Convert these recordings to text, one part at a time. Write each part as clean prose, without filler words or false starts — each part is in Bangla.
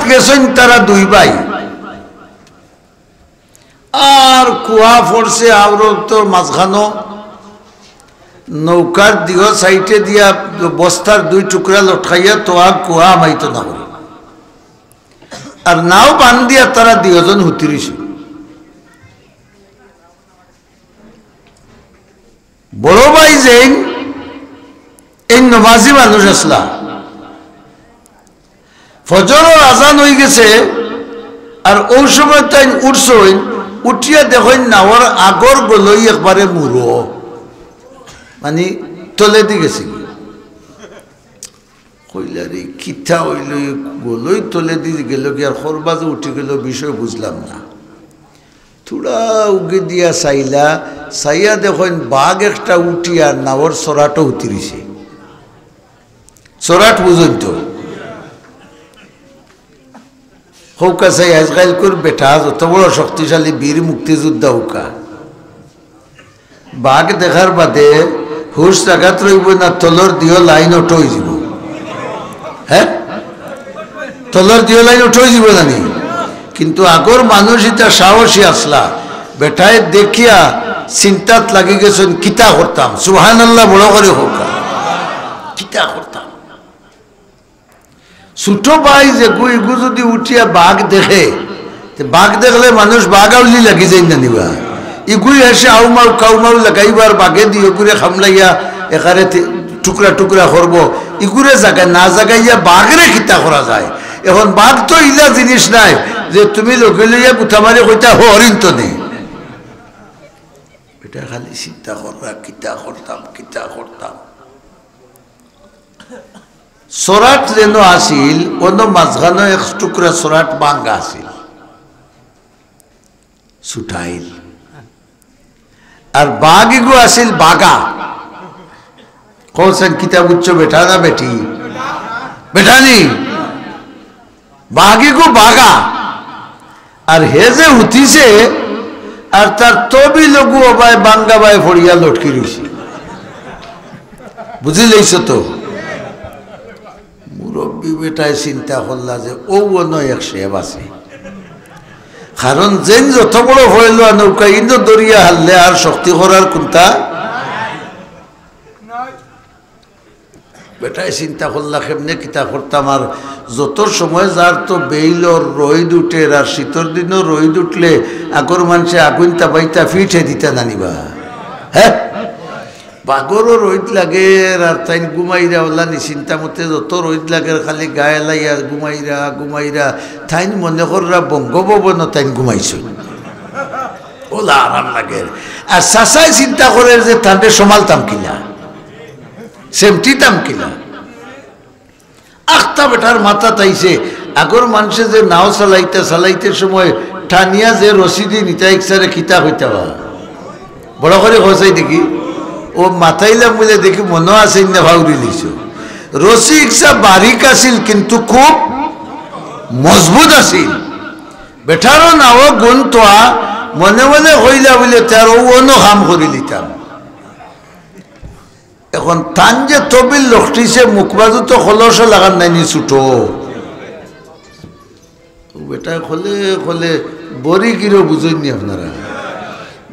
গেছেন তারা দুই ভাই আর কুয়া পড়ছে আওরতর মাঝখানো নৌকার দিও সাইটে দিয়া বস্তার দুই টুকরা লটকাইয়া তো আর কুয়া মাইতো না হল আর নাও বান দিয়া তারা দুজন হুতিরিছে বড় ভাই যে এই নমাজি মানুষ আসলা ফজরের আজান হয়ে গেছে আর ওই সময় তাই উঠছই উঠিয়া দেখেন নাওয়ার আগর গলই একবারে মুড়ো মানে তলে দি গেছি কইলারে কিতা হইল গলই তলে দি গেল কি আর খরবাজে উঠে গেল বিষয় বুঝলাম না থোড়া উগে দিয়া চাইলা চাইয়া দেখেন বাঘ একটা উঠিয়া নাওয়ার চরাটো উঠিছে চরাট বুঝুন তো হৌকা চাই আজকাল করে বেটা যত বড় শক্তিশালী বীর মুক্তিযোদ্ধা হৌকা বাঘ দেখার বাদে হুশ জাগাত রইব না তলর দিও লাইন ওটো হয়ে যাব হ্যাঁ তলর দিও লাইন ওটো হয়ে যাব জানি কিন্তু আগর মানুষ এটা সাহসী আসলা বেটায় দেখিয়া চিন্তাত লাগি গেছেন কিতা করতাম সুবহানাল্লাহ বড় করে হৌকা কিতা করতাম ছোট ভাই যে গুইগু যদি উঠিয়া বাঘ দেখে বাঘ দেখলে মানুষ বাঘ আউলি লাগি যাই না নিবা ইগুই এসে আউমাউ কাউমাউ লাগাইবার বাঘে দিয়ে গুড়ে খামলাইয়া এখানে টুকরা টুকরা করব ইগুরে জায়গায় না জাগাইয়া বাঘরে খিতা করা যায় এখন বাঘ তো ইলা জিনিস নাই যে তুমি লগে লইয়া গুথা মারি কইতা হরিণ তো নেই এটা খালি চিন্তা করবা কিতা করতাম চরাট যেন আসিল অন্য মাঝখানে এক টুকরা চরাট বাঙ্গা আসিল ছুটাইল আর বাঘিগু আসিল বাগা কৌছেন কিতাব উচ্চ বেটা না বেটি বেটানি বাঘিগু বাগা আর হে যে উঠিছে আর তার তবি লঘু অবায় বাঙ্গা বাই ফড়িয়া লটকি রয়েছে বুঝি লইছ তো মুরব্বী বেটায় চিন্তা করলা যে ও অন্য এক সেব আছে কারণ যেন যত বড় হইল নৌকা ইন্দ্র দরিয়া হারলে আর শক্তি করার কোনটা বেটায় চিন্তা করলা কেমনে কিতা করতাম আর যত সময় যার তো বেইলর রোদ উঠে আর শীতর দিনও রোদ উঠলে আগর মানুষে আগুন তাবাইতা ফিটে দিতে জানিবা হ্যাঁ বাগরও রোদ লাগে আর তাই ঘুমাইরা ওলা নি চিন্তা মতে যত রোদ লাগে খালি গায়ে লাইয়া ঘুমাইরা তাইন মনে কররা বঙ্গভবন তাইন ঘুমাইছ ওলা আরাম লাগে আর চাচাই চিন্তা করে যে তাদের সমালতাম কিনা সেমটিতাম কিনা আখতা বেটার মাথা তাইছে আগর মানুষে যে নাও চালাইতে সময় টানিয়া যে রশিদি নিতা ইচ্ছারে খিতা হইতা বড় করে খসাই দেখি ও মাথাইলাম বলে দেখি মনে আছে না ভাউরি লিছ রশি ইচ্ছা বারিক আসিল কিন্তু খুব মজবুত আসিল বেটারও নাও গুণ তোয়া মনে মনে হইলা বলে তার ও অন্য কাম করে লিতাম এখন তান যে তবিল লক্ষিছে মুখবাজু তো খলস লাগান নাইনি ছুটো বেটা খলে বড়ি গিরো বুঝেননি আপনারা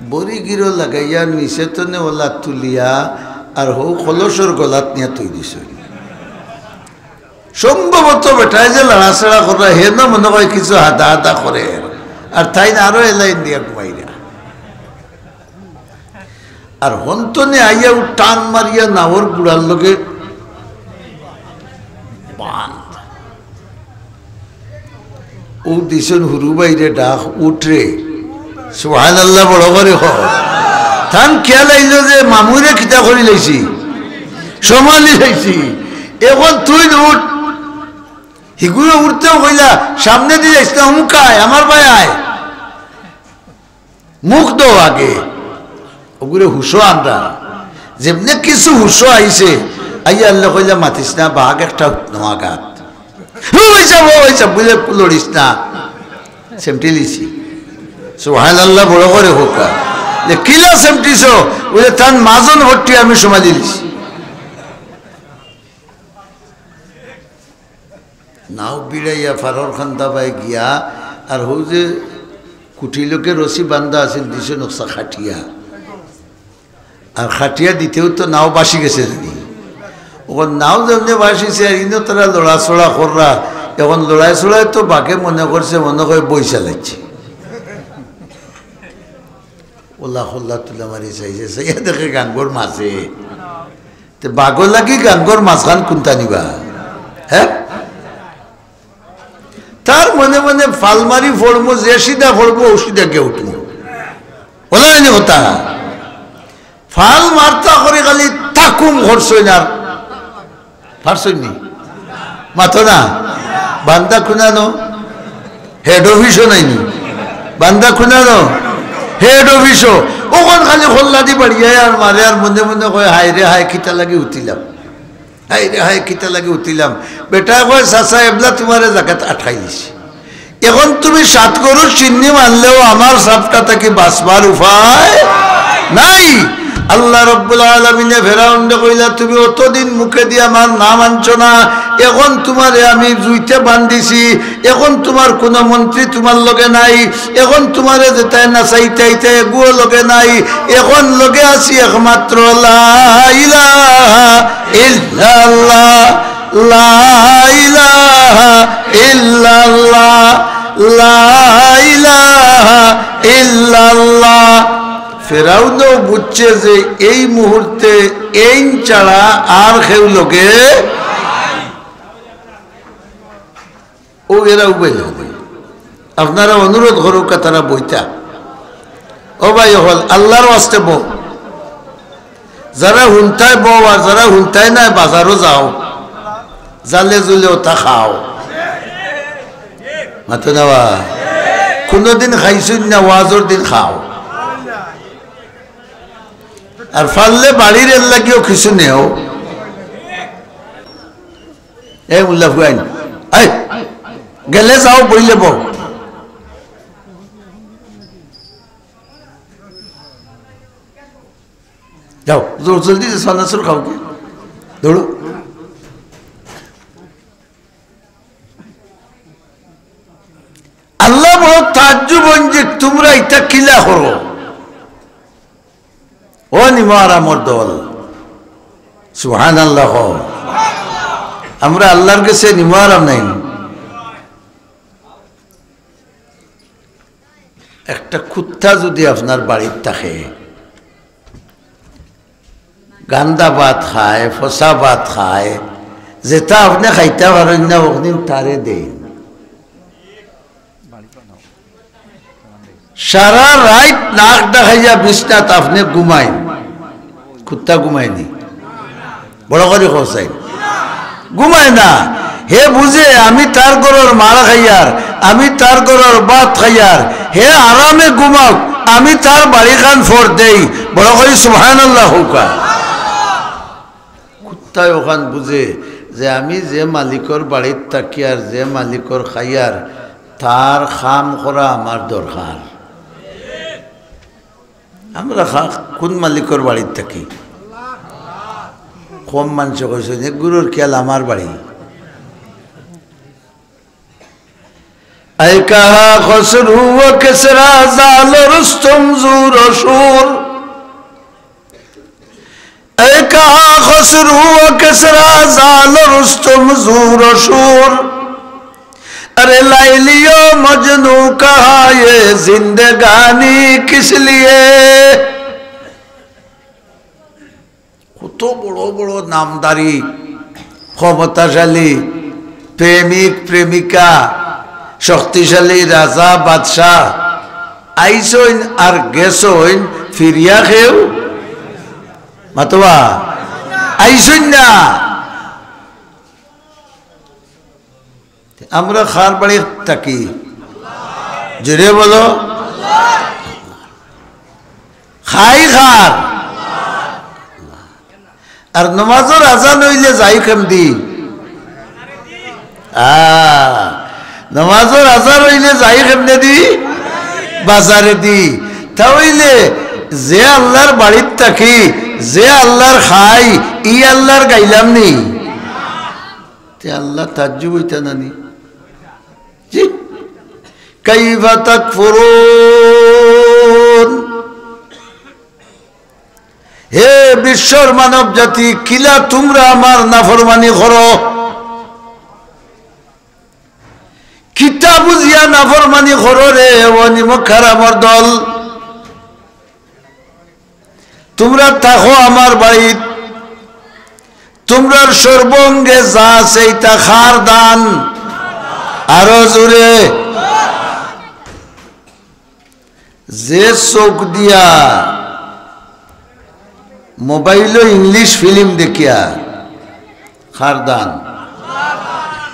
বড়ি গিরো লাগাইয়া নিচে তো নে ওলা তুলিয়া আর হো খলসর গলাত নিয়ে তুই দিছ সম্ভবত বেটায় যে লড়াচড়া করা হে না মনে হয় কিছু হাদা করে আর তাই না আরো এলাইন দিয়া ঘুমাইরা আর হন্তনে আইয়া টান মারিয়া নাওর গুড়ার লগে বান্ধ ও দিছেন হুরু বাইরে ডাক উঠরে সুবহানাল্লাহ বড় করে থান খেয়াল আইল যে মামুরে খিতা করি লাইছি সমালি লাইছি এখন তুই উঠ হিগুলো উঠতেও কইলা সামনে দিয়ে যাইস না হুমকায় আমার ভাই আয় মুখ দো আগে ওগুলো হুশো আমরা যেমনি কিছু হুশো আইছে আইয়া আল্লাহ কইলা মাতিস না বাঘ একটা নোয়াগাত হইসা বুঝে লড়িস না সেমটি লিছি সুবহানাল্লাহ বড় করে হোকা যে কিলা সেমটিস বলে তার মাজন ভর্তি আমি সময় দিলিছি নাও বিড়াইয়া ফারর খান্দা বাই গিয়া আর হৌ যে কুঠিলোকে রশি বান্ধা আছে দিছে নকশা খাটিয়া আর খাটিয়া দিতেও তো নাও বাসি গেছে যদি ওখান নাও যেমনি বাসিছে আর ইনো তারা লড়াচড়া কররা এখন লড়াই চড়াই তো বাকে মনে করছে মনে করে বই চালাইছে ওল্লা হল্লা তুলা মারি চাইছে চাইয়া দেখে গাঙ্গর মাছে তো বাঘ লাগি গাঙ্গর মাছখান কোনটা নিবা হ্যাঁ তার মনে মনে ফালমারি ফড়বো যে সিধা ফড়বো ও সিধা কে উঠবো বলা হয়নি কথা ফাল মারতা করে খালি তাকুম ঘরছই না পারছইনি মাথো না বান্দা খুনানো হেড অফিসও নাইনি বান্দা খুনানো হেড অফিসও ওখান খালি খোল্লা দি বাড়িয়ে আর মারে আর মনে মনে কয় হাই রে হাই খিতা লাগে উঠিলাম হাই রে হাই খিতা লাগে উঠিলাম বেটা কয় চাচা এবলা তোমারে জায়গাত আটকাই দিছি এখন তুমি 7 গরুর চিন্নি মানলেও আমার সাপটা থেকে বাঁচবার উপায় নাই আল্লাহ রব্বুল আলামিনে ফেরাউনকে কইলা তুমি অতদিন মুখে দিয়ে আমার নাম আনছো না এখন তোমারে আমি জুইতে বান্ধিছি এখন তোমার কোনো মন্ত্রী তোমার লগে নাই এখন তোমারে যেটাই না চাইতে এগুলো লগে নাই এখন লগে আছি একমাত্র লা ইলাহা ইল্লাল্লাহ লা ইলাহা ইল্লাল্লাহ লা ইলাহা ইল্লাল্লাহ ফেরাউনও বুঝছে যে এই মুহূর্তে এই ছাড়া আর কেউ লোকে ও এরা উপায় হবে আপনারা অনুরোধ করুক তারা বইটা ও ভাই হল আল্লাহর ওয়াস্তে বউ যারা হুনতায় বউ আর যারা হুনতায় নাই বাজারও যাও জালে জুলে ওটা খাও মাথো নেওয়া কোনোদিন খাইছুন না ওয়াজর দিন খাও আর ফাললে বাড়ির এর লাগিও কিছু নেও এই মুল্লা ফুয়াইন এই গেলে যাও বইলে বউ যাও জোর জলদি সন্ন্যাসুর খাও কে দৌড়ো আল্লাহ বড় তাজ্জুব যে তোমরা এটা কিলা করো ও নিমার আমর দল সুবহানাল্লাহ আমরা আল্লাহর কাছে নিমারাম নাই একটা কুত্তা যদি আপনার বাড়ির থাকে গান্দা ভাত খায় ফসা ভাত খায় যেটা আপনি খাইতে পারেন না ওখানে তারে দেন সারা রাত নাক দেখাইয়া বিছনাত আপনি ঘুমাইন কুত্তা ঘুমায়নি বড় করে খোঁচাই ঘুমায় না হে বুঝে আমি তার ঘরের মারা খাইয়ার আমি তার ঘরের ভাত খাইয়ার হে আরামে ঘুমাও আমি তার বাড়ি খান ফোর দেই বড় করে সুবহানাল্লাহ হুকা কুত্তায় ওখান বুঝে যে আমি যে মালিকর বাড়ির থাকি আর যে মালিকর খাইয়ার তার খাম করা আমার দরকার আমরা কোন মালিকর বাড়ির থাকি কম মানুষ কইছে যে গুরুর খেয়াল আমার বাড়ি আই কাহা খসরু ও কিসরা জাল রুস্তম জুর শুর আই কাহা খসরু ও কিসরা জাল রুস্তম জুর শুর अरे लाइलियो मजनू कहा ये जिंदगानी किस लिए কত বড় বড় নামদারি ক্ষমতাশালী প্রেমিক প্রেমিকা শক্তিশালী রাজা বাদশাহ আইসইন আর গেছইন ফিরিয়া খেউ মাতবা আইসইন না আমরা খার বাড়ি থাকি জোরে বলো খাই খার আর নমাজের আজান হইলে যাই কেমদি নমাজের আজান হইলে যাই কেমনে দি বাজারে দি তাহলে যে আল্লাহর বাড়ির থাকি যে আল্লাহর খাই ই আল্লাহর গাইলাম নি তে আল্লাহ তাজ্জুব হইতা নানি জি কাইফা তাকফুরুন হে বিশ্বর মানব জাতি কিলা তোমরা আমার নাফরমানি করো কিতা বুঝিয়া নাফরমানি করো রে ও নিমখারামর দল তোমরা থাকো আমার বাড়িত তোমরার সর্বঙ্গে যা আছে তা খার দান আরো জোরে যে চোখ দিয়া মোবাইলে ইংলিশ ফিল্ম দেখিয়া খার দান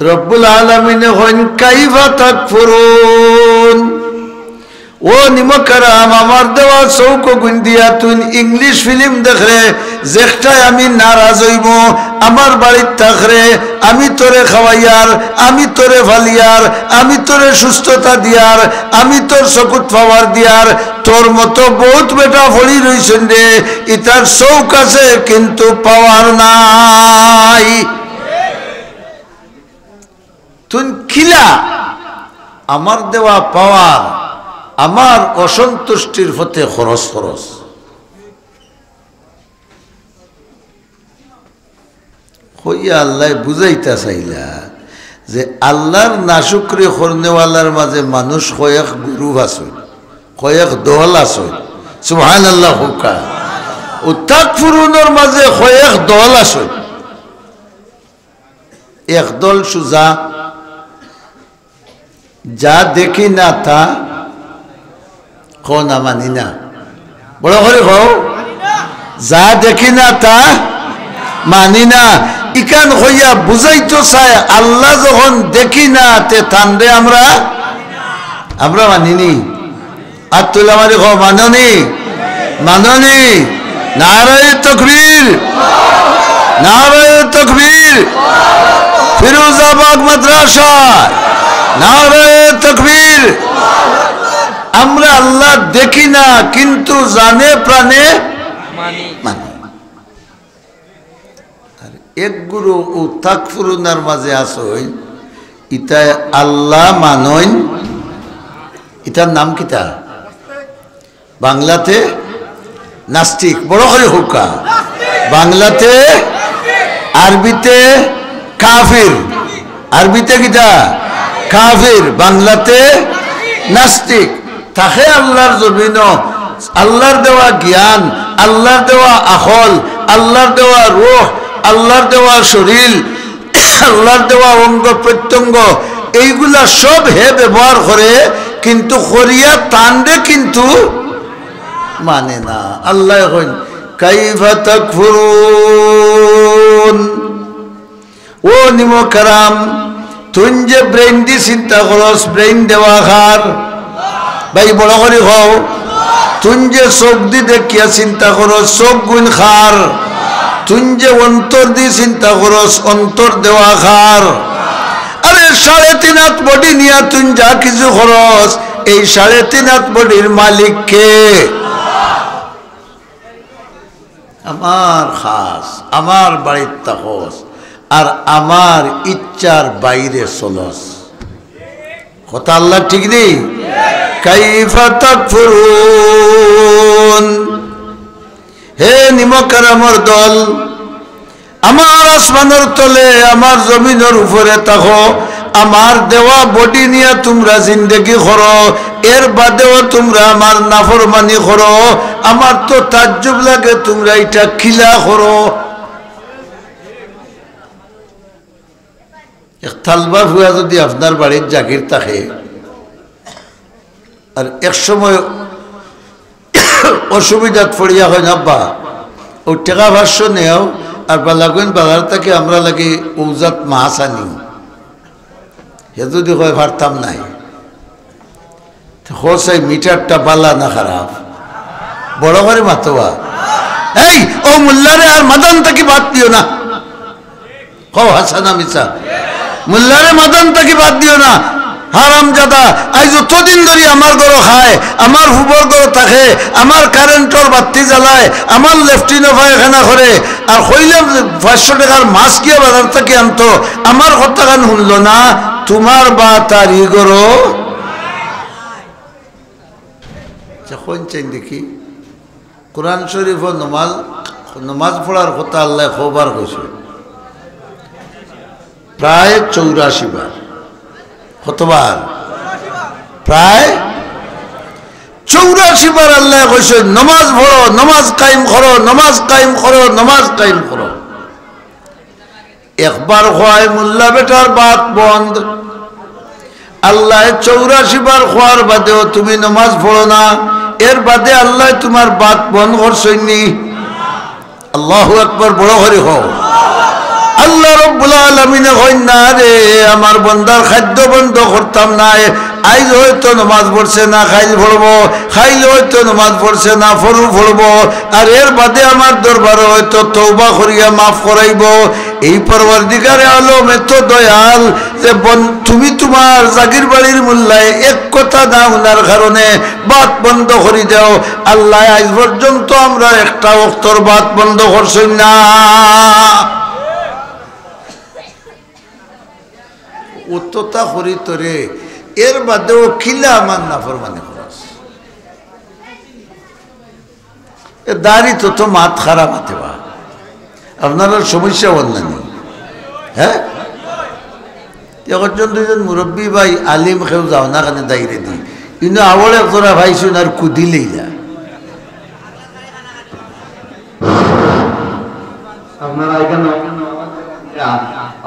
রব্বুল আলামিনে হইন কাইফা তাকফুরুন ও নিমকারাম আমার দেওয়া চৌক গুণ দিয়া তুই ইংলিশ ফিল্ম দেখরে যেটাই আমি নারাজ হইব আমার বাড়ির থাকরে আমি তোরে খাওয়াইয়ার আমি তোরে ফালিয়ার আমি তোরে সুস্থতা দিয়ার আমি তোর চকুত পাওয়ার দিয়ার তোর মতো বহুত বেটা ফড়ি রইছেন রে ইতার চৌক আছে কিন্তু পাওয়ার নাই তুই খিলা আমার দেওয়া পাওয়ার আমার অসন্তুষ্টির পথে খরচ খরচ হইয়া আল্লাহ বুঝাইতা চাইলা যে আল্লাহর নাশুকরি করনেওয়ালার মাঝে মানুষ কয়েক গুরু আছে কয়েক দল আছে সুবহানাল্লাহ হুকা ও তাকফুরুনের মাঝে কয়েক দল আছে এক দল সুজা যা দেখি না তা না মানি না বড় করে কও যা দেখি না তা মানি না ইকান হইয়া বুঝাইতো চায় আল্লাহ যখন দেখি না তে তানরে আমরা মানিনি আর তুলা মারি কও মাননি মাননি নারায়ে তাকবীর নারায়ে তাকবীর ফিরোজাবাদ মাদ্রাসা নারায়ে তাকবীর আমরা আল্লাহ দেখি না কিন্তু জানে প্রাণে মানি আর এক গুরু ও তাকফুরুনার মাঝে আসই ইতা আল্লাহ মানইন ইতার নাম কিতা বাংলাতে নাস্তিক বড় করে হুকা বাংলাতে আরবিতে কাফির আরবিতে কিতা কাফির বাংলাতে নাস্তিক তাকে আল্লাহর জমিন আল্লাহর দেওয়া জ্ঞান আল্লাহর দেওয়া আখল আল্লাহর দেওয়া রূহ আল্লাহর দেওয়া শরীর আল্লাহর দেওয়া অঙ্গ প্রত্যঙ্গ এইগুলা সব হে ব্যবহার করে কিন্তু করিয়া তান্ডে কিন্তু মানে না আল্লাহ কইন কাইফা তাকফুরুন ও নিমকারাম তুই যে ব্রেন দি চিন্তা করস ব্রেন দেওয়া খার ভাই বড় করে হও তুই যে চোখ দি দেখিয়া চিন্তা করস চোখ গুণ খার তুই যে অন্তর দি চিন্তা করস অন্তর দেওয়া খার আরে 3.5 হাত বডি নিয়া তুই যা কিছু খরচ এই 3.5 হাত বডির মালিক কে আমার খাস আমার বাড়ির তাকস আর আমার ইচ্ছার বাইরে চলস কথা আল্লাহ ঠিক নেই কাইফা তাকফুরুন হে নিমকারামর দল আমার আসমানের তলে আমার জমিনের উপরে থাকো আমার দেওয়া বডি নিয়ে তোমরা জিন্দেগি করো এর বাদেও তোমরা আমার নাফরমানি করো আমার তো তাজ্জুব লাগে তোমরা এটা খিলা করো এক থালবা ফুয়া যদি আপনার বাড়ির জাগির থাকে আর এক সময় অসুবিধাত পড়িয়া হয় না বা ও টেকা ভাষ্য নেও আর বালাগুন বাজার থেকে আমরা লাগে ঔজাত মাছ আনি হে যদি হয় পারতাম নাই হোসাই মিটারটা বালা না খারাপ বড় করে মাতোয়া এই ও মোল্লারে আর মাদান তাকে বাদ দিও না কও হাসানা মিসা মোল্লারে মাদান তাকে বাদ দিও না হারামজাদা আজ যতদিন ধরে আমার ঘর খায়, আমার হুবর ঘর থাকে, আমার কারেন্টর বাতি জ্বালায়, আমার লেফটিনো পায়খানা করে, আর হইলাম 500 টাকার মাছ গিয়ে বাজার থেকে আনতো, আমার কথা গান শুনল না, তোমার বা তার ই করো কোন চাই দেখি। কোরআন শরীফ নমাজ পড়ার কথা আল্লাহ খবর কইছে প্রায় 84 বার। কতবার? প্রায় 84 বার আল্লাহ কইছে নমাজ পড়ো, নমাজ কায়েম করো, নমাজ কায়েম করো, নমাজ কায়েম করো। একবার খোয়ায় মোল্লা বেটার বাত বন্ধ, আল্লাহ 84 বার খোয়ার বাদেও তুমি নমাজ পড়ো না, এর বাদে আল্লাহ তোমার বাত বন্ধ করছেননি। আল্লাহু আকবার, বড় করে হও। আল্লাহ রব্বুল আলামিন কইন না রে আমার বান্দার খাদ্য বন্ধ করতাম না, আইজ হয়তো নামাজ পড়ছে না, খাইল পড়বো, খাইল হয়তো নামাজ পড়ছে না, ফরু পড়বো, আর এর বাদে আমার দরবারে হয়তো তওবা করিয়া মাফ করাইব। এই পরওয়ারদিগারে আলম এত দয়াল যে তুমি তোমার জাগির বাড়ির মোল্লায় এক কথা না শোনার কারণে বাত বন্ধ করে দাও। আল্লাহ আজ পর্যন্ত আমরা একটা ওয়াক্তর বাত বন্ধ করছেন না। উত্ততা করি তোরে, এর বাদেও খিলা আমার নাফরমানি খরচ। দাড়ি তো মাত খারাপ হতে বা আপনারা সমস্যা বললেন। হ্যাঁ, একজন দুজন মুরব্বী ভাই আলিম খেউ যাও না কেন দায়রে দি, কিন্তু আবলে তোরা ভাইছুন আর কুদিলেইলা আপনারা এখানে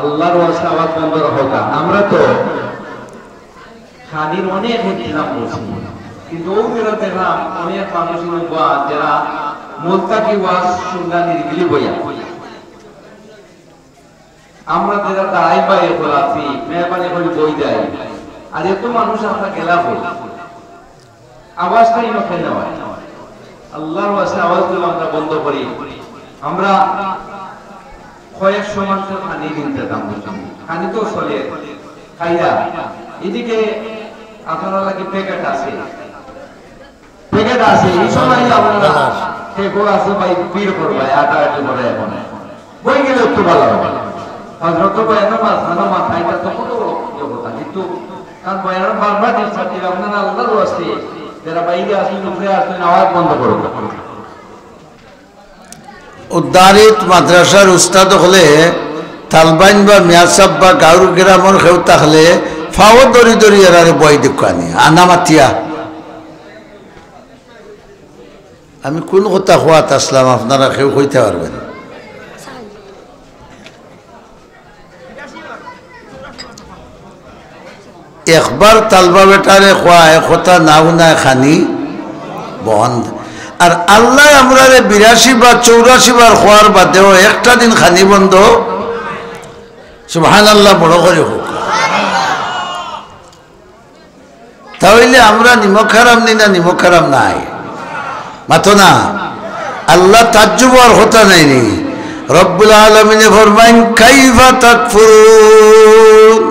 আল্লাহর ওয়াস্তে আওয়াজ বন্ধ রাখো। আমরা তো খাদির অনেক ইন্তজাম করছি, কিন্তু ওগুলো দেখলাম অনেক মানুষ যারা মুত্তাকি ওয়াজ শুনলা নিরিবিলি বইয়া, আমরা যারা দাঁড়াই পাই এখন আছি মেহরবানি করে বই দেয়, আর এত মানুষ আমরা গেলা হই আওয়াজটাই নখে নেওয়া। আল্লাহর ওয়াস্তে আওয়াজগুলো আমরা বন্ধ করি। আমরা কয়েকশো মানুষের পানি কিনতে দাম, পানি তো চলে খাইরা। এদিকে আপনারা লাগে প্যাকেট আছে, প্যাকেট আছে, এই সময় আপনারা টেকো আছে ভাই পীর করবাই আটা আটি করে এখন বই গেলে একটু ভালো হবে। হযরত বয়ানা মাঝখানে মাথায় এটা তো কত কথা, কিন্তু কারণ বয়ানা বারবার ডিস্টার্ব দিলে আপনারা আল্লাহর ওয়াস্তে যারা বাইরে আসেন উপরে আসেন আওয়াজ বন্ধ করুন। উদ্দারিত মাদ্রাসার উস্তাদ হলে তালবাইন বা মিয়াসাব বা গাউর গ্রামের কেউ থাকলে ফাও দরি দরি এরারে বই দেখি আনা মাতিয়া। আমি কোন কথা হওয়াত আসলাম আপনারা কেউ কইতে পারবেন? একবার তালবা বেটারে খোয়ায় কথা না উনায় খানি বন্ধ, আর আল্লাহ আমরা 82 বা 84 বার খোয়ার বাদেও একটা দিন খানি বন্ধ। সুবহানাল্লাহ, বড় করে হোক। তাহলে আমরা নিমক হারাম নি না নিমক হারাম নাই মাতো না। আল্লাহ তাজ্জুব আর হতা নাইনি। রব্বুল আলামিনে ফরমাইন কাইফা তাকফুরুন,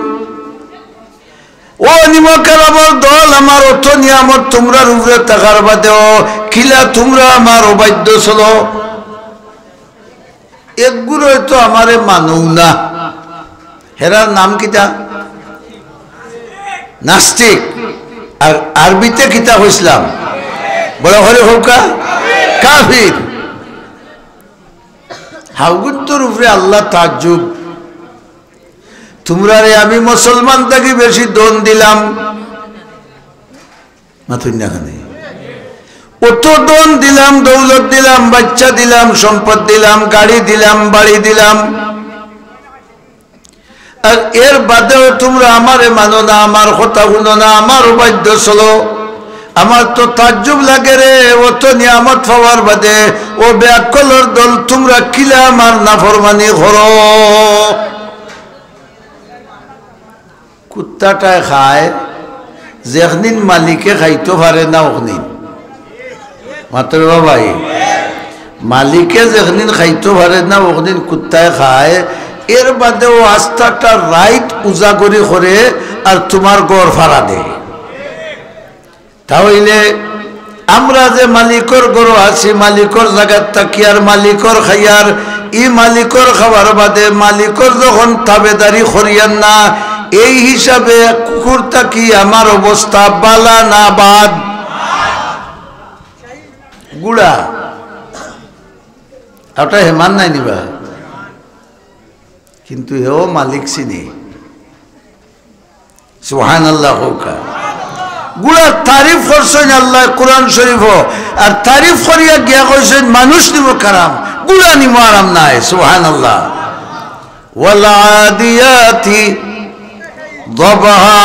ও নিমক হারামের দল, আমার অত নিয়ামত তোমরা উপরে থাকার বাদেও কিলা তোমরা আমার অবাধ্য চলো। একগুলো তো আমারে মানু না, হেরার নাম কিতা? নাস্তিক। আর আরবিতে কিতা হইছিলাম? বড় হরে হোকা কাফির। হাউগুত্তর উপরে আল্লাহ তাজ্জুব, তোমরা রে আমি মুসলমান থেকে বেশি দন দিলাম, মাথুন্যাখানে অত দন দিলাম, দৌলত দিলাম, বাচ্চা দিলাম, সম্পদ দিলাম, গাড়ি দিলাম, বাড়ি দিলাম, আর এর বাদেও তোমরা আমারে মানো না, আমার কথা শুনো না, আমার অবাধ্য চলো। আমার তো তাজ্জুব লাগে রে, অত নিয়ামত পাওয়ার বাদে ও বেআক্কলের দল তোমরা কিলা আমার নাফরমানি করো। কুত্তাটায় খায় যেখনিন মালিকে খাইতে পারে না ওখনিন, মাত্র ভাই মালিকে যেখনিন খাইতে পারে না ওখনিন কুত্তায় খায়। এর বাদেও আস্থাটা রাইট উজাগরি করে আর তোমার গড় ফাড়া দে। তাহলে আমরা যে মালিকর গড় আছি, মালিকর জায়গার তাকি আর মালিকর খাইয়ার, ই মালিকর খাবার বাদে মালিকর যখন তাবেদারি করিয়ান না, এই হিসাবে কুকুর তাকি আমার অবস্থা বালা না বাদ গুড়া ওটা হেমান নাই নিবা, কিন্তু হেও মালিক চিনি। সুবহানাল্লাহ হোকা গুড়ার তারিফ করছেন আল্লাহ কোরআন শরীফ, আর তারিফ করিয়া গিয়া কইছেন মানুষ নিব কারাম, গুড়া নিব আরাম নাই। সুবহানাল্লাহ। ওয়াল আদিয়াতি ضبها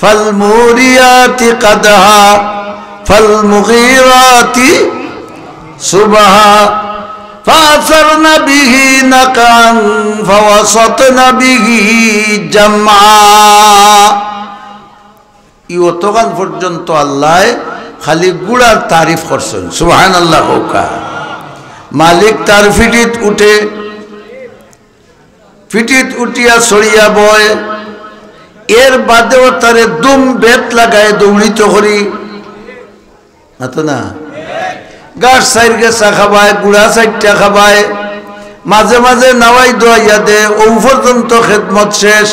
فالموريات قدها فالمغيرات صبحا فأثرن به نقعا فوسطن به جمعا। ইয়তকাল পর্যন্ত আল্লাহ খালি গুড়ার তারিফ করছেন। সুবহানাল্লাহ হোকা। মালিক তার ফিটিত উঠে, ফিটিত উঠিয়া ছড়িয়া বয়, এর বাদেও তারে দুম বেত লাগায় দৌড়িত করি তো না, গাছ সাইড গেছা খাবায়, গুড়া সাইডটা খাবায়, মাঝে মাঝে নাওয়াই দোয়াইয়া দে, ও পর্যন্ত খেদমত শেষ।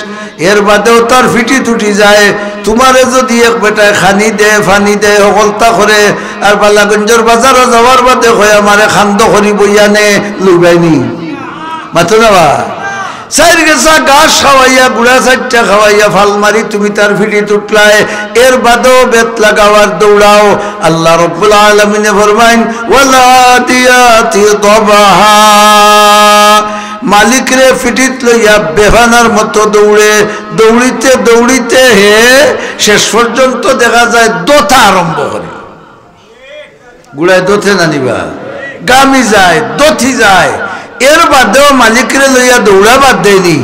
এর বাদেও তার ফিটি তুটি যায়। তোমারে যদি এক বেটায় খানি দে ফানি দে সকলতা করে, আর বালাগঞ্জের বাজারও যাওয়ার বাদে হয় আমারে খান্দ করি বইয়া নে লুবাইনি মাতো না বা সাইড গেছা গাছ খাওয়াইয়া, গুড়া সাইডটা খাওয়াইয়া ফাল মারি তুমি তার ফিটি তুটলায়, এর বাদেও বেত লাগাওয়ার দৌড়াও। আল্লাহ রাব্বুল আলামিনে ফরমাইন ওয়ালা দিয়াতি দবাহা, মালিক রে ফিটিত লইয়া বেহানার মতো দৌড়ে, দৌড়িতে দৌড়িতে হে শেষ পর্যন্ত দেখা যায় দোথা আরম্ভ করে। গুড়ায় দোথে না নিবা, গামি যায়, দথি যায়, এর বাদেও মালিকরে লইয়া দৌড়া বাদ দেয়নি।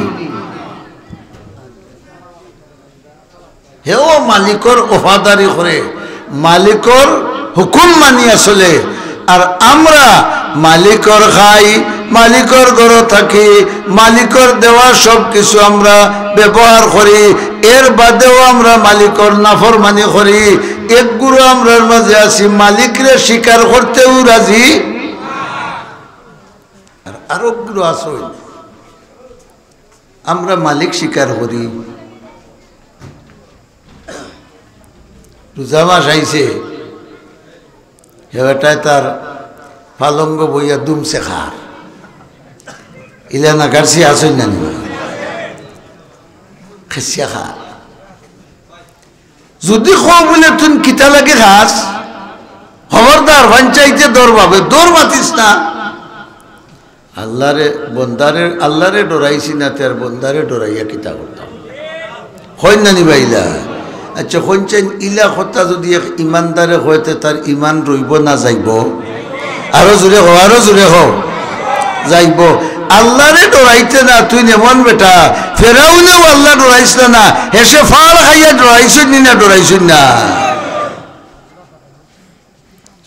হেও মালিকর ওফাদারি করে, মালিকর হুকুম মানিয়া চলে। আর আমরা মালিকর খাই, মালিকর ঘর থাকি, মালিকর দেওয়া সব কিছু আমরা ব্যবহার করি, এর বাদেও আমরা মালিকর নাফরমানি করি। এক গুরু আমরার মাঝে আছি মালিকরে স্বীকার করতেও রাজি, আর আরো গুরু আসল আমরা মালিক স্বীকার করি। রোজা মাস আইছে, হেটায় তার পালঙ্গ বইয়া দুমছে খার, ইলানা গার্সি আসই না নিবা খেসিয়া খা। যদি খো বলে তুই কিতা লাগে খাস, খবরদার ভাঞ্চাইতে দৌড় পাবে, দৌড় মাতিস না। আল্লাহরে বন্দারে, আল্লাহরে ডরাইছি না, তার বন্দারে ডরাইয়া কিতা করতাম হয় না নিবা ইলা। আচ্ছা হইছেন ইলা কথা যদি এক ইমানদারে হইতে তার ইমান রইব না যাইব? আরো জোরে হো, আরো জোরে হো, যাইব। আল্লাহরে ডরাইতে না তুই এমন বেটা, ফেরাউনেও আল্লাহ ডরাইছ না, হেসে ফাল খাইয়া ডরাইছুন না, ডরাইছুন না।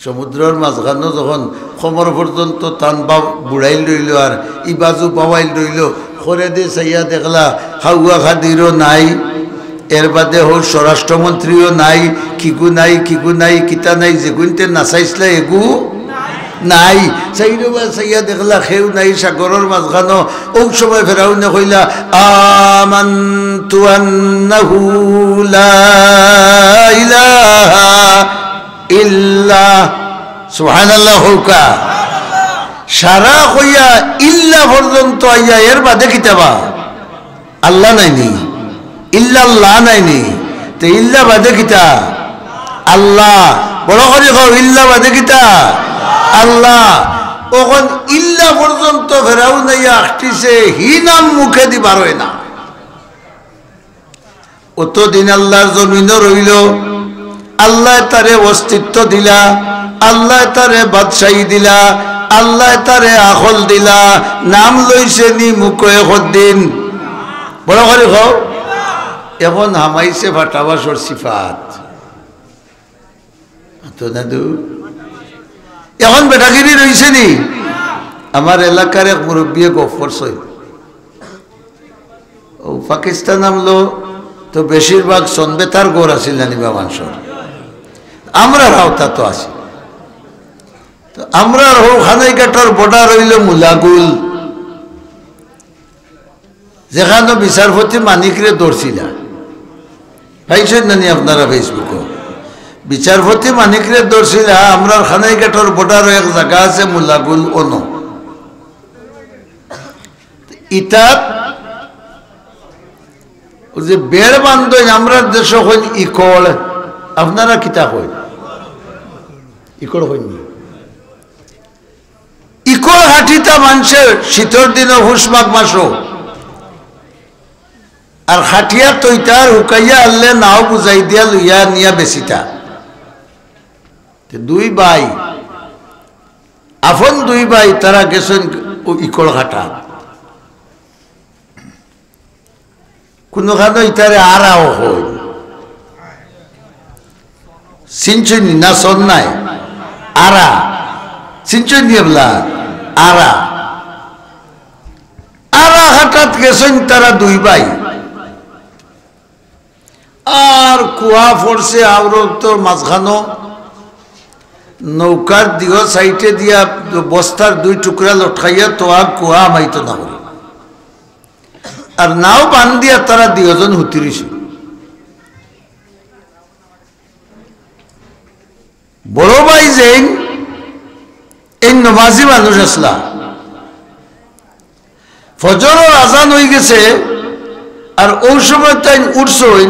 সমুদ্রের মাঝখানো যখন সমর পর্যন্ত টান বা বুড়াইল রইল, আর ই বাজু পাওয়াইল রইল, করে দিয়ে চাইয়া দেখলা হাউয়া খাদিরও নাই, এর বাদে হোক স্বরাষ্ট্রমন্ত্রীও নাই, কিকু নাই, কিকু নাই, কিতা নাই, যেগুনতে নাচাইছিলা এগু নাই। চাইরবা চাইয়া দেখলা খেউ নাই সাগরের মাঝখানো। ও সময় ফেরাউনে কইলা আমানতু আন্নাহু লা ইলাহা ইল্লা, সুবহানাল্লাহ হোকা। সারা কইয়া ইল্লা পর্যন্ত আইয়া এর বাদে কিতাবা আল্লাহ নাইনি, ইল্লাল্লাহ নাইনি, তো ইল্লা বাদে কিতা আল্লাহ। বড় করে কও ইল্লা বাদে কিতা আল্লাহ। ওখন ইল্লা পর্যন্ত ফেরাউন আইয়া আসতিছে, হি নাম মুখে দিবার হয় না। অতদিন আল্লাহর জমিন রইল, আল্লাহ তারে অস্তিত্ব দিলা, আল্লাহ তারে বাদশাহী দিলা, আল্লাহ তারে আখল দিলা, নাম লইছে নি মুখে দিন। বড় করে খাও। এখন হামাইছে ফাটাবাসর সিফাত তো দাদু, এখন বেটাগিরি রয়েছে নি। আমার এলাকার এক মুরব্বী গফর সই, ও পাকিস্তান আমলো, তো বেশিরভাগ সনবেতার গড় আছিল জানিবা মানুষের আমরা রাওতা তো আছি তো আমরা খানাইঘাটর বর্ডার হইল মুলাগুল যেখানে বিচারপতি মানিকরে দৌড়ছিলা পাইছেন নানি আপনারা ফেসবুকে বিচারপতি মানিকরে দৌড়ছিলা আমরা খানাইঘাটর বর্ডার এক জায়গা আছে মুলাগুল অনো ইটাত যে বেড় বান্ধব আমরা দেশ হইন ইকড় আপনারা কিতা হইন ইকড় হইনি ইকড় হাঁটিতা মানুষের শীতর দিন হুস মাঘ মাসও আর হাটিয়া তৈতার হুকাইয়া আনলে নাও বুঝাই দিয়া লইয়া নিয়া বেশিটা দুই ভাই আপন দুই ভাই তারা গেছেন ইকড় হাঁটা কোনখানে ইতারে আরাও হই সিনচনি না সন নাই আরা সিনচনি বলা আরা আরা হঠাৎ গেছেন তারা দুই ভাই আর কুয়া পড়ছে আওরতর মাঝখানো নৌকার দিহ সাইটে দিয়া বস্তার দুই টুকরা লটকাইয়া তো আর কুয়া মাইতো না হল আর নাও বান দিয়া তারা দুজন হুতিরিছে বড় ভাই যে এই নমাজি মানুষ আসলা ফজরের আজান হয়ে গেছে আর ওই সময় তাই উঠছই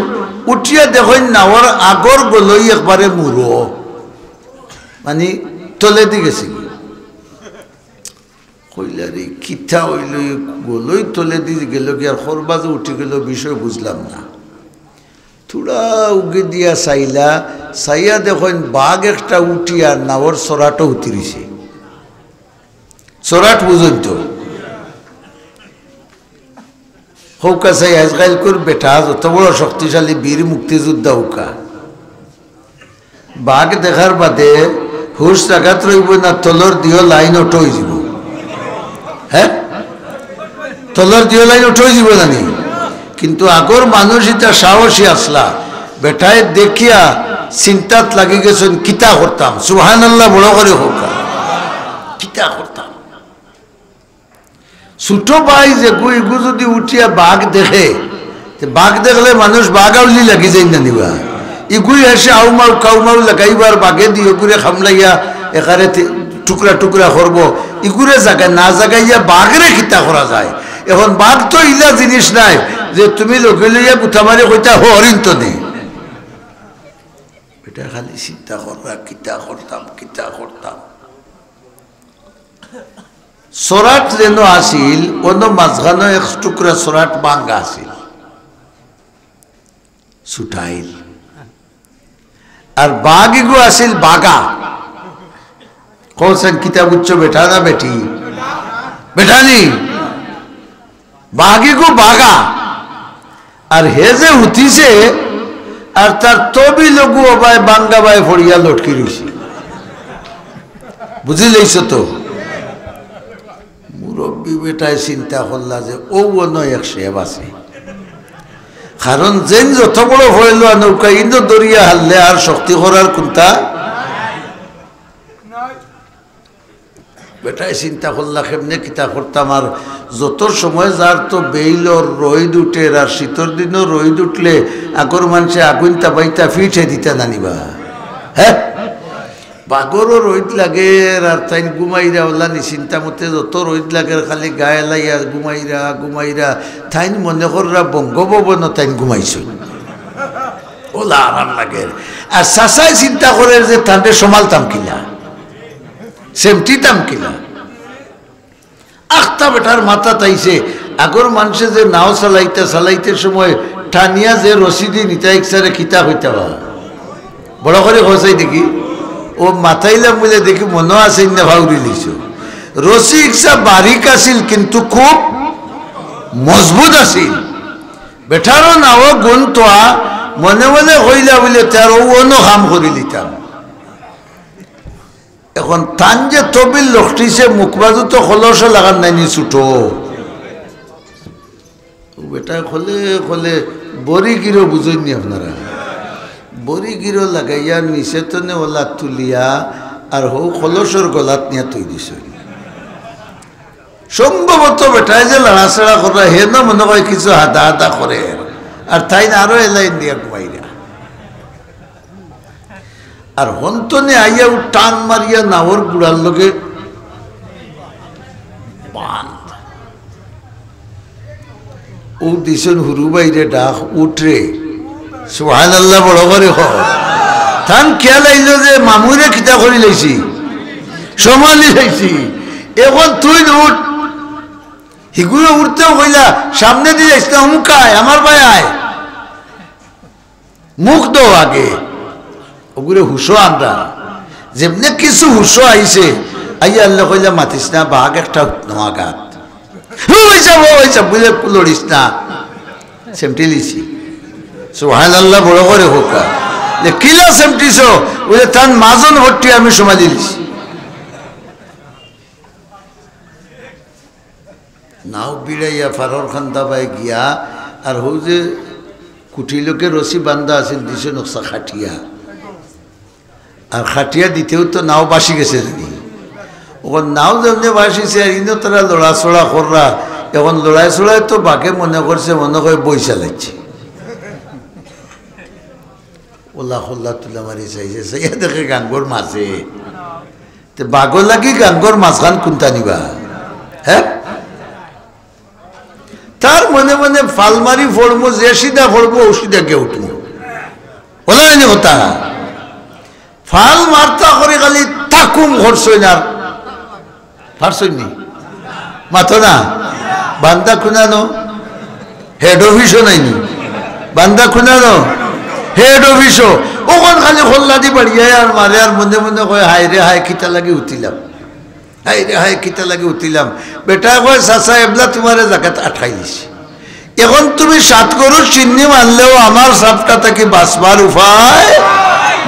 উঠিয়া দেখেন নাওয়ার আগর গলই একবারে মুড়ো মানে তলে দি গেছে কইলারে কিথা হইল গলই তলে দি গেল কি আর খরবাজে উঠে গেল বিষয় বুঝলাম না থোড়া উগে দিয়া চাইলা চাইয়া দেখেন বাঘ একটা উঠিয়া নাওয়ার চরাটো উতিরিছে চরাট বুঝুন তো হৌকা চাই আজকাল করে বেটা যত বড় শক্তিশালী বীর মুক্তিযোদ্ধা হৌকা বাঘ দেখার বাদে হুশ জাগাত রইব না তলর দিও লাইন অটো হয়ে যাব হ্যাঁ তলর দিও লাইন অটো হয়ে যাব জানি কিন্তু আগর মানুষ এটা সাহসী আসলা বেটায় দেখিয়া চিন্তাত লাগি গেছেন কিতা করতাম সুবহানাল্লাহ বড় করে হৌকা কিতা করতাম ছোট ভাই যে গুইগু যদি উঠিয়া বাঘ দেখে বাঘ দেখলে মানুষ বাঘ আউলি লাগি যাই না নিবা ইগুই এসে আউমাউ কাউমাউ লাগাইবার বাঘে দিয়ে গুড়ে খামলাইয়া এখানে টুকরা টুকরা করবো ইগুরে জায়গায় না জাগাইয়া বাঘরে খিতা করা যায় এখন বাঘ তো ইলা জিনিস নাই যে তুমি লগে লইয়া গুথা মারি কইতা হরিণ তো নেই এটা খালি চিন্তা কররা কিতা করতাম কিতা করতাম চরাট যেন আছিল অন্য মাঝখানে এক টুকরা চরাট বাঙ্গা আছিল ছুটাইল আর বাঘিগু আছিল বাগা কৌশন কিতাব উচ্চ বেটা না বেটি বেটানি বাঘিগু বাগা আর হে যে উঠিছে আর তার তবি লঘু অবায় বাঙ্গা বায় ফড়িয়া লটকি রয়েছে বুঝি লইছ তো মুরব্বী বেটায় চিন্তা করলা যে ও অন্য এক সেব আছে কারণ যেন যত বড় হইল নৌকা ইন্দ্র দরিয়া হারলে আর শক্তি করার কোনটা বেটায় চিন্তা করলা কেমনে কিতা করতাম আর যত সময় যার তো বেইলর রোদ উঠে আর শীতর দিনও রোদ উঠলে আগর মানুষে আগুন তাবাইতা ফিটে দিতে নানিবা হ্যাঁ বাগরও রোদ লাগে আর তাই ঘুমাইরা ওলা নি চিন্তা মতে যত রোদ লাগে খালি গায়ে লাইয়া ঘুমাইরা ঘুমাইরা তাইন মনে কররা বঙ্গভবন তাইন ঘুমাইছ ওলা আরাম লাগে আর চাচাই চিন্তা করে যে তান্ডে সমালতাম কিনা সেমটিতাম কিনা আখতা বেটার মাথা তাইছে আগর মানুষে যে নাও চালাইতে চালাইতে সময় টানিয়া যে রসিদি নিতা ইচ্ছারে খিতা হইতে বড় করে খসাই দেখি ও মাথাইলাম বলে দেখি মনে আছে না ভাউরি লিছ রসি ইচ্ছা বারিক আছিল কিন্তু খুব মজবুত আছিল বেটারও নাও গুণ তোয়া মনে মনে হইলা বলে তার ও অন্য কাম করে লিতাম এখন তান যে তবিল লখটিছে মুখবাজু তো খলস লাগান নাইনি ছুটো বেটা খলে খলে বড়ি গিরো বুঝেননি আপনারা বড়ি গিরো লাগাইয়া নিচে তো ওলা তুলিয়া আর হৌ খলসর গলাত নিয়ে তুই দিছ সম্ভবত বেটায় যে লড়াচড়া করে হে না মনে হয় কিছু হাদা হাদা করে আর তাই না আরো এলাইন দিয়া ঘুমাইরা আর হন্তনে আইয়া টান মারিয়া নাওর গুড়ার লগে ও দিছেন হুরু বাইরে ডাক উঠরে সুবহানাল্লাহ বড় করে থান খেয়াল আইল যে মামুরে খিতা করি লাইছি সমালি লাইছি এখন তুই উঠ হিগুলো উঠতেও কইলা সামনে দিয়ে যাইস না উমকায় আমার ভাই আয় মুখ দো আগে ওগুলো হুশো আমরা যেমনি কিছু হুশো আইছে আইয়া আল্লাহ কইলা মাতিস না বাঘ একটা নোয়া গাত বুঝে লড়িস না সেমটি লিছি সুবহানাল্লাহ বড় করে হোক যে কিলা সেমটিছ বুঝে তার মাজন ভর্তি আমি সময় দিলিছি নাও বিড়াইয়া ফারর খান দাবাই গিয়া আর হৌ যে কুঠিলোকে রশি বান্ধা আছে দিছে নকশা খাটিয়া আর খাটিয়া দিতেও তো নাও বাসি গেছে জানি ওখান নাও যেমনি বাসিছে আর ইনো তারা লড়াচড়া কররা এখন লড়াই চড়াই তো বাঘে মনে করছে মনে করে বই চালাইছে ওলা হল্লা তুলা মারি চাইছে চাইয়া দেখে গাঙ্গর মাঝে তো বাঘর লাগি গাঙ্গর মাঝখান কোনটা নিবা হ্যাঁ তার মনে মনে ফালমারি ফড়বো যে সিধা ফড়বো ও সিধা কে উঠবো ওলা জানি হতা ফাল মারতা করে খালি তাকুম ঘরছই না পারছই নি মাথো না বান্দা খুনানো হেড অফিসও নাইনি বান্দা খুনানো হেড অফিসও ওখান খালি খোল্লা দি বাড়িয়ে আর মারে আর মনে মনে কয় হায় রে হায় খিতা লাগি উঠিলাম হায় রে হায় খিতা লাগি উঠিলাম বেটা কয় চাচা এবলা তোমারে জায়গাত আঠাই দিছি এখন তুমি 7 গরু চিন্নি মানলেও আমার সাপটা থেকে বাঁচবার উপায়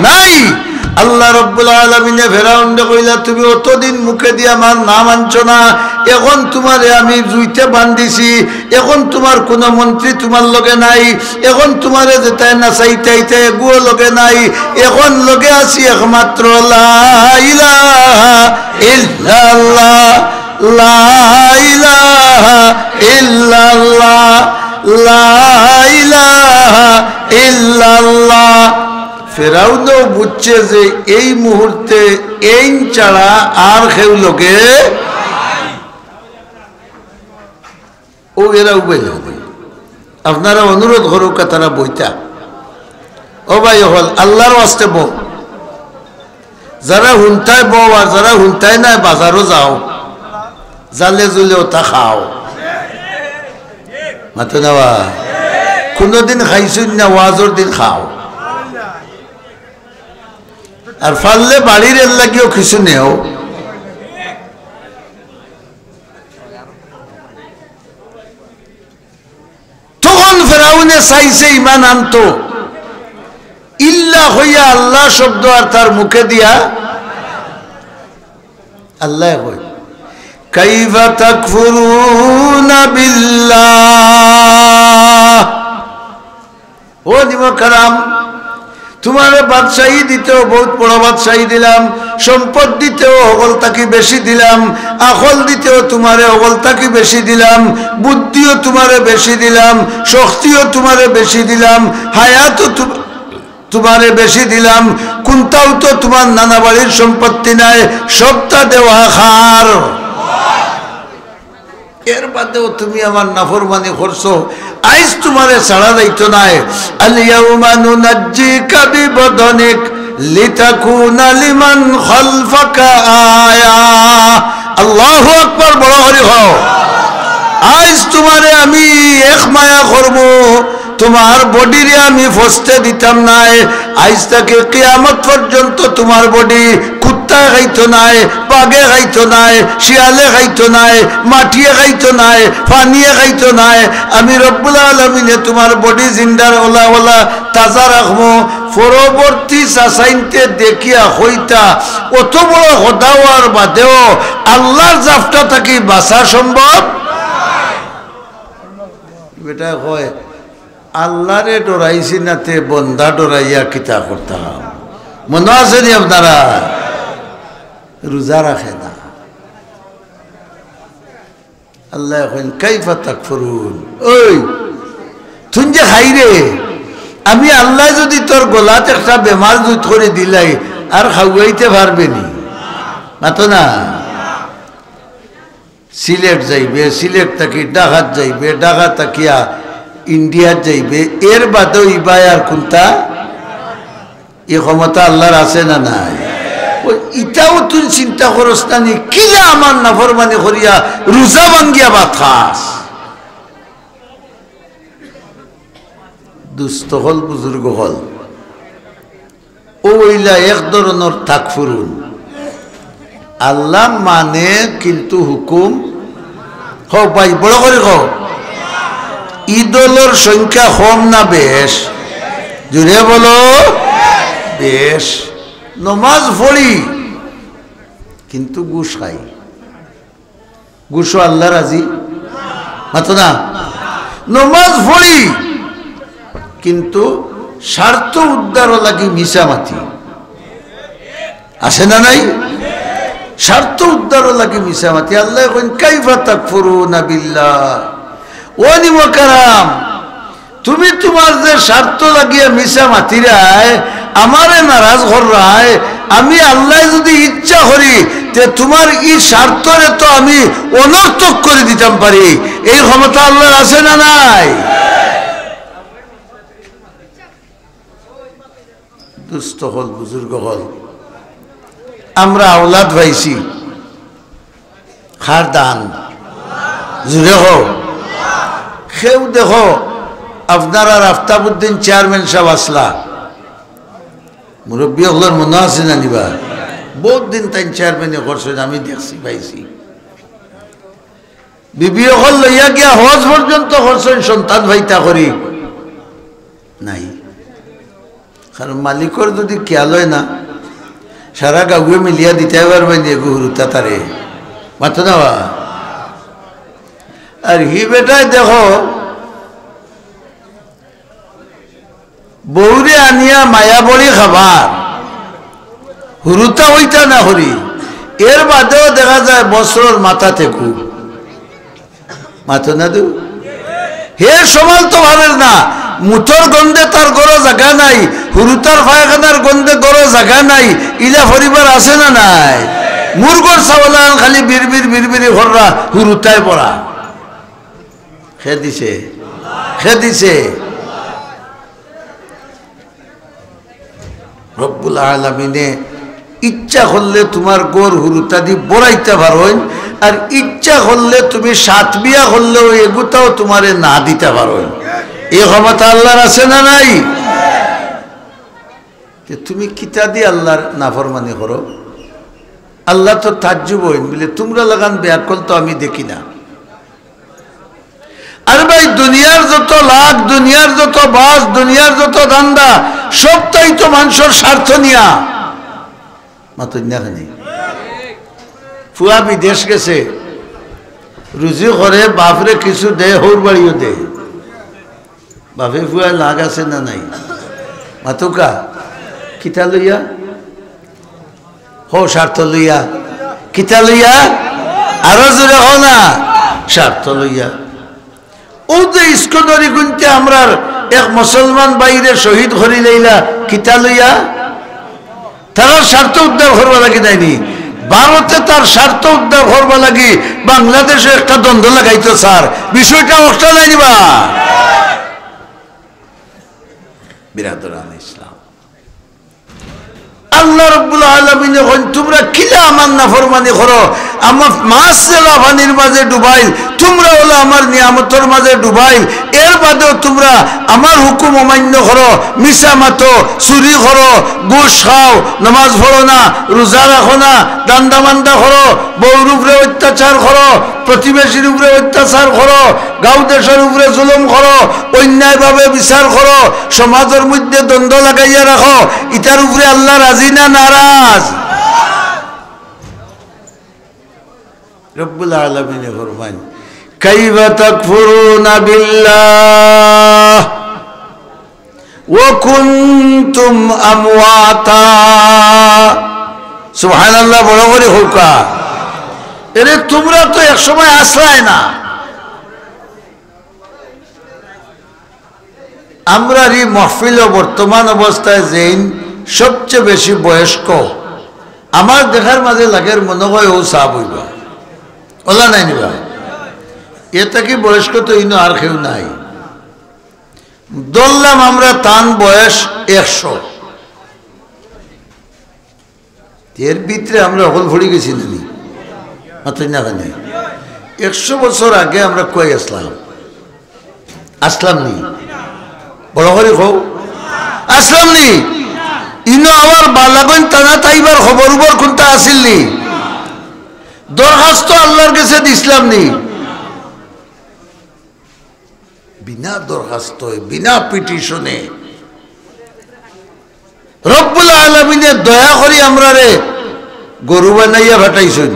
নাই আল্লাহ রব্বুল আলামিনে ফেরাউনকে কইলা তুমি অতদিন মুখে দিয়ে আমার নাম আনছো না এখন তোমারে আমি জুইতে বান্ধিছি এখন তোমার কোনো মন্ত্রী তোমার লগে নাই এখন তোমারে যেটাই না চাইতে এগুলো লগে নাই এখন লগে আছি একমাত্র লা ইলাহা ইল্লাল্লাহ লা ইলাহা ইল্লাল্লাহ লা ইলাহা ইল্লাল্লাহ ফেরাউনও বুঝছে যে এই মুহূর্তে এই ছাড়া আর কেউ লোকে ও এরা উপায় আপনারা অনুরোধ করুক তারা বইটা ও ভাই হল আল্লাহর ওয়াস্তে বউ যারা হুনতায় বউ আর যারা হুনতায় নাই বাজারও যাও জালে জুলেও তা খাও মাতো নেওয়া কোনোদিন খাইছুন না ওয়াজর দিন খাও আর ফাললে বাড়ির এর লাগিও কিছু নেও তখন ফেরাউনে চাইছে ইমান আনতো ইল্লা হইয়া আল্লাহ শব্দ আর তার মুখে দিয়া আল্লাহ কই কাইফা তাকফুরুনা বিল্লাহ ও নিমকারাম তোমারে বাদশাহী দিতেও বহুত বড় বাদশাহী দিলাম সম্পদ দিতেও অগল তাকে বেশি দিলাম আকল দিতেও তোমারে অগল তাকে বেশি দিলাম বুদ্ধিও তোমারে বেশি দিলাম শক্তিও তোমারে বেশি দিলাম হায়াতও তোমারে বেশি দিলাম কোনটাও তো তোমার নানা বাড়ির সম্পত্তি নাই সবটা দেওয়া খার এর বাদেও তুমি আমার নাফরমানি করছো আইজ তোমারে ছাড়া যাইতো নাই আলিয়াউমা নুনাজ্জিকা বিবদনিক লিতাকুনা লিমান খালফাকা আয়া আল্লাহু আকবার বড় করে হও আইজ তোমারে আমি এক মায়া করব তোমার বডিরে আমি ফসতে দিতাম নাই আইজ থেকে কিয়ামত পর্যন্ত তোমার বডি কুত্তা খাইতো নাই বাঘে খাইতো নাই শিয়ালে খাইতো নাই মাটিয়ে খাইতো নাই পানিয়ে খাইতো নাই আমি রব্বুল আলামিনে তোমার বডি জিন্দার ওলা ওলা তাজা রাখবো পরবর্তী চাচাইনতে দেখিয়া হইতা অত বড় হদাওয়ার বাদেও আল্লাহর জাফটা থাকি বাঁচা সম্ভব বেটা হয় আল্লাহরে ডরাইছি নাতে বন্দা ডরাইয়া কিতা করতাম মনে আছে নি আপনারা রোজা রাখে না আল্লাহ এখন কাইফা তাকফুরুন ওই তুই যে খাই রে আমি আল্লাহ যদি তোর গলাত একটা বেমার জুত করে দিলাই আর খাওয়াইতে পারবে নি মাতো না সিলেট যাইবে সিলেট থাকি ঢাকাত যাইবে ঢাকা থাকিয়া ইন্ডিয়াত যাইবে এর বাদেও ইবাই আর কোনটা এ ক্ষমতা আল্লাহর আছে না নাই ইটাও তুই চিন্তা করস না নি কিলা আমার নাফরমানি করিয়া রোজা ভাঙ্গিয়া ভাত খাস দুস্থ হল বুজুর্গ হল ওইলা এক ধরনের তাকফুরুন আল্লাহ মানে কিন্তু হুকুম হো ভাই বড় করে কও ইদলের সংখ্যা কম না বেশ জুড়ে বলো বেশ নমাজ পড়ি কিন্তু ঘুষ খাই ঘুষও আল্লাহ রাজি মাতো না নমাজ পড়ি কিন্তু স্বার্থ উদ্ধার লাগি মিশামাতি আসে না নাই স্বার্থ উদ্ধার লাগি মিশামাতি আল্লাহ এখন কাইফা তাকফুরুনা বিল্লাহ ও নিমকারাম তুমি তোমার যে স্বার্থ লাগিয়া মিশামাতি রায় আমারে নারাজ করায় আমি আল্লাহ যদি ইচ্ছা করি তে তোমার এই স্বার্থরে তো আমি অনর্থক করে দিতাম পারি এই ক্ষমতা আল্লাহর আছে না নাই দুস্থ হল বুজুর্গ হল আমরা আওলাদ পাইছি খার দান জুড়ে হোক কেউ দেখো আপনার আর আফতাবুদ্দিন চেয়ারম্যান সাহেব আসলা মুরব্বী হলের মনে আছে না নিবা বহুত দিন তাই চেয়ারম্যানে করছেন আমি দেখছি পাইছি বিবি হল লইয়া গিয়া হজ পর্যন্ত করছেন সন্তান ভাইতা করি নাই কারণ মালিকর যদি খেয়াল হয় না সারা গাঁয়ে মিলিয়া দিতে পারবেন গুরুতা তারে মাথো না আর হি বেটায় দেখো বৌরে আনিয়া মায়া বড়ি খাবার হুরুতা হইতা না হরি এর বাদেও দেখা যায় বছর মাথা থেকু মাথো না দু হে সমাল তো ভাবের না মুঠর গন্ধে তার গড় জায়গা নাই হুরুতার পায়খানার গন্ধে গড় জায়গা নাই ইলা পরিবার আছে না নাই মুরগর চাওলান খালি বিড়বিড়ি ভররা হুরুতায় পড়া খে দিছে রব্বুল আলামিনে ইচ্ছা করলে তোমার গোর হুরুতা দি বড়াইতে পারোন আর ইচ্ছা করলে তুমি সাত বিয়া করলেও এগুতাও তোমারে না দিতে পারোন এই ক্ষমতা আল্লাহর আছে না নাই তুমি কিতা দিয়ে আল্লাহর নাফরমানি করো আল্লাহ তো তাজ্জুব হইন বলে তোমরা লাগান ব্যাকল তো আমি দেখি না আর ভাই দুনিয়ার যত লাখ দুনিয়ার যত বাস দুনিয়ার যত ধান্দা সবটাই তো মানুষের স্বার্থ নিয়া মাতুন্যাখানি ফুয়া বিদেশ গেছে রুজি করে বাপরে কিছু দে হৌর বাড়িও দে বাপে ফুয়া লাগ আছে না নাই মাতুকা কিতা লইয়া হো স্বার্থ লইয়া কিতা লইয়া আরো জোরে হো না স্বার্থ লইয়া ও যে ইস্কনরি গুনতে আমরা এক মুসলমান বাইরে শহীদ করি লইলা কিতা লইয়া তারা স্বার্থ উদ্ধার করবা লাগি নাইনি ভারতে তার স্বার্থ উদ্ধার করবা লাগি বাংলাদেশে একটা দ্বন্দ্ব লাগাইতো স্যার বিষয়টা অষ্টা নাই নিবা বিরাদরান ইসলাম আল্লাহ রাব্বুল আলামিন যখন তোমরা কিলা আমার নাফরমানি করো আমার মাছ জেলা পানির মাঝে ডুবাইল তোমরা হলো আমার নিয়ামতের মাঝে ডুবাইল এর বাদেও তোমরা আমার হুকুম অমান্য করো মিশা মাতো চুরি করো ঘুষ খাও নামাজ পড়ো না রোজা রাখো না দান্দা মান্দা করো বউর উপরে অত্যাচার করো প্রতিবেশীর উপরে অত্যাচার করো গাঁও দেশের উপরে জুলুম করো অন্যায়ভাবে বিচার করো সমাজের মধ্যে দ্বন্দ্ব লাগাইয়া রাখো ইটার উপরে আল্লাহ রাজি না নারাজ রব্বুল আলামিন ফরমান কাইফা তাকফুরুনা বিল্লাহ وكنتم أمواتا সুবহানাল্লাহ বড় করে হোকা এরে তোমরা তো এক সময় আসলাই না আমরা এই মাহফিল বর্তমান অবস্থায় যেন সবচেয়ে বেশি বয়স্ক আমার দেখার মাঝে লাগের মনে হয় ও সাহাব হইবা ওলা নাই নিবা এটা কি বয়স্ক তো ইনো আর কেউ নাই ধরলাম আমরা তান বয়স 100 এর ভিতরে আমরা হল ভরে গেছি নানি মাত্রই না কেন 100 বছর আগে আমরা কই আসলাম নি বড় করে হোক আসলাম নি ইনো আমার বালাগন টানা তাইবার খবর উপর কোনটা আসিল নি দরখাস্ত আল্লাহর কাছে দিছিলাম নি বিনা দরখাস্ত বিনা পিটিশনে রব্বুল আলামিনে দয়া করি আমরা রে গরু বানাইয়া ফাটাইছেন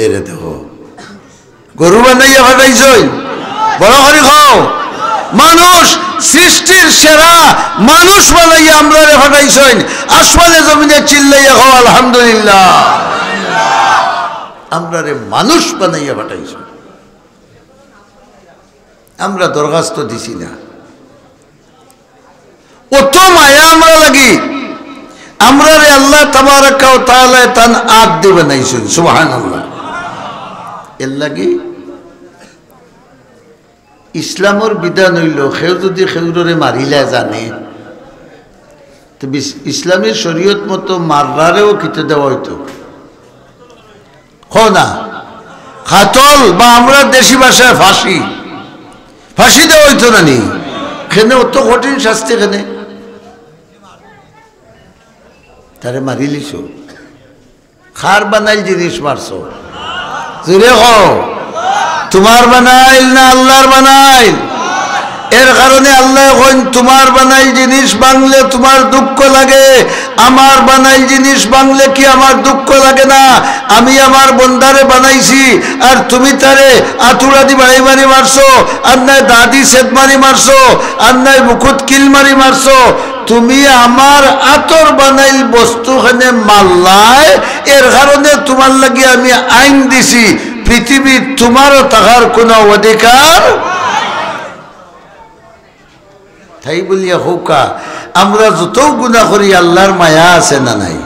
এরে দেখো গরু বানাইয়া ফাটাইছেন বড় করে খাও মানুষ সৃষ্টির সেরা মানুষ বানাইয়া আমরা রে ফাটাইছেন আসমানে জমিনে চিল্লাইয়া খাও আলহামদুলিল্লাহ আমরা রে মানুষ বানাইয়া ফাটাইছেন আমরা দরখাস্ত দিছি না অত মায়া আমরা লাগি আমরা রে আল্লাহ তাবারাকা ওয়া তাআলা তান আদ দিয়ে বানাইছেন সুবহানাল্লাহ এর লাগি ইসলামের বিধান হইল কেউ যদি কেউরে মারিলে জানে তো ইসলামের শরীয়ত মতো মাররারেও কিতে দেওয়া হইতো না কাতল বা আমরা দেশি ভাষায় ফাঁসি দেওয়া হইতো না নি খেনে অত কঠিন শাস্তি খেনে তারে মারিলিস খার বানাইল জিনিস মারছো জুড়ে হও তোমার বানাইল না আল্লাহর বানাইল এর কারণে আল্লাহ কইন তোমার বানাইল জিনিস বাংলে তোমার দুঃখ লাগে আমার বানাইল জিনিস বাংলে কি আমার দুঃখ লাগে না আমি আমার বন্দারে বানাইছি আর তুমি তারে আতুরাদি বাড়ি মারি মারছো আর নাই দাদি সেদ মারি মারছো আর নাই মুকুট কিল মারি মারছো তুমি আমার আতর বানাইল বস্তুখানে মাল্লায় এর কারণে তোমার লাগি আমি আইন দিছি পৃথিবী তোমারও থাকার কোনো অধিকার তাই বলিয়া হোকা আমরা যত গুনাহ করি আল্লাহর মায়া আছে না নাই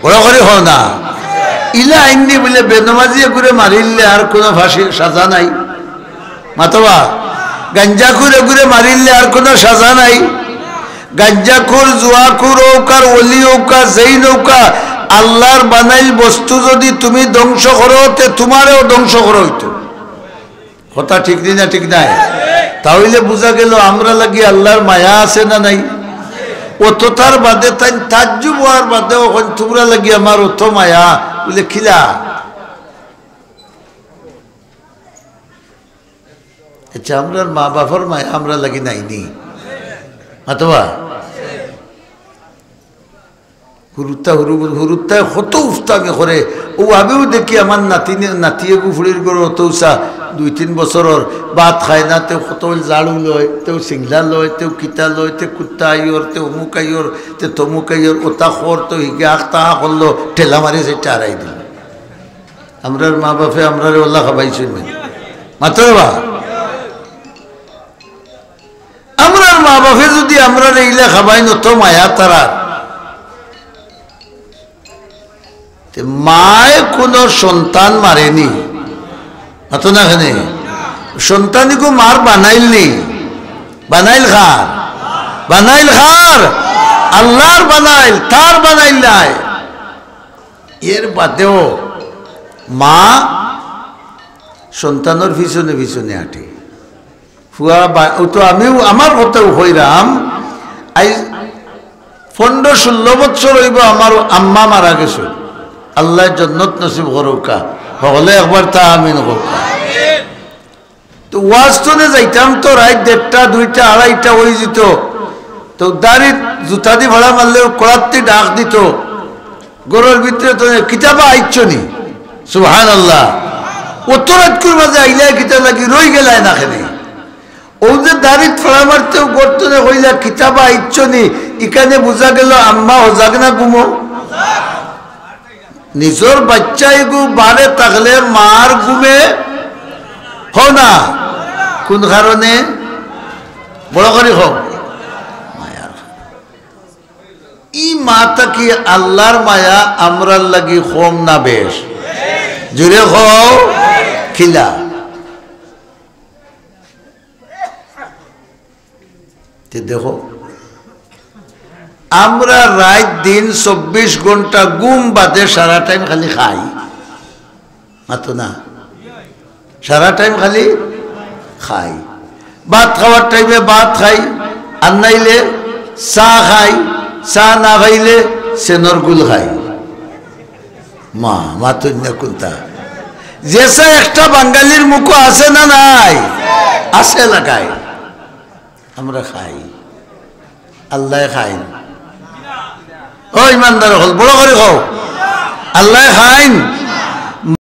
বড় করে হও না ইলা আইনি বলে বেনমাজিয়ে করে মারিলে আর কোনো ফাঁসির সাজা নাই মাতবা গাঞ্জাখুর ঘুরে মারিলে আর কোনো সাজা নাই গাঞ্জাখুর জুয়াখুর ওকার ওলি ওকা যেই নৌকা আল্লাহর বানাইল বস্তু যদি তুমি ধ্বংস করো তে তোমারও ধ্বংস করো হইতো কথা ঠিক না ঠিক নাই তাহলে বুঝা গেল আমরা লাগি আল্লাহর মায়া আছে না নাই অত তার বাদে তাই তাজ্জুব হওয়ার বাদে ওখান তোমরা লাগি আমার অত মায়া বলে খিলা আচ্ছা আমরা মা বাবার মায়া আমরা লাগি নাইনি অথবা হুরুত্তায় কত উফতাকে করে ও আমিও দেখি আমার নাতিয়ে গুফুরির করে অত উষা 2-3 বছরের ভাত খায় না তেও কত জাড়ু লয় তেও সিংলা লয় তেও কিতা লয় তে কুত্তা আইয়র তে অমুক আইয়র তে তমুক আইয়র ওতা খর তো হিগে আখতা করলো ঠেলা মারি সেটা হারাই দিল আমরার মা বাপে আমরার ওল্লা খাবাইছেন মাত্র বা আমরার মা বাপে যদি আমরা এইলা খাবাই নত মায়া তারা মায় কোনো সন্তান মারেনি এত না খানে সন্তানিকে মার বানাইলনি বানাইল খার আল্লাহর বানাইল তার বানাইল নাই এর বাদেও মা সন্তানের পিছনে পিছনে আটে ফুয়া তো আমিও আমার কথাও হইরাম আই 15-16 বছর হইব আমার আম্মা মারা গেছে আল্লাহ জান্নাত নসিব করুকা হলে একবার তা আমিন হোক তো ওয়াজতনে যাইতাম তো রাত 1টা 2টা 2:30 হয়ে যেত তো দাড়ি জুতা দি ভাড়া মারলে কড়াত্তি ডাক দিত গরুর ভিতরে তো কিতাবা আইচ্ছনি সুবহানাল্লাহ অত রাত করে মাঝে আইলে কিতা লাগি রই গেলায় না খেলে ও যে দাড়ি ফড়া মারতেও গর্তনে হইলা কিতাবা ইচ্ছনি এখানে বোঝা গেল আম্মা হজাগ না ঘুমো নিজের বাচ্চাই গু বারে থাকলে মার ঘুমে হ না কোন কারণে বড় করে হোক মায়ার ই মাতা কি আল্লাহর মায়া আমরার লাগি কম না বেশ জুড়ে হও খিলা দেখো আমরা রাত দিন 24 ঘন্টা ঘুম বাদে সারা টাইম খালি খাই মাতো না সারা টাইম খালি খাই ভাত খাওয়ার টাইমে ভাত খাই আর নাইলে চা খাই চা না খাইলে সেনর গুল খাই মা মাতো না কোনটা যেসা একটা বাঙালির মুখো আছে না নাই আছে লাগায় আমরা খাই আল্লাহ খাইন ও ইমানদার হল বড় করে খাও আল্লাহ খাইন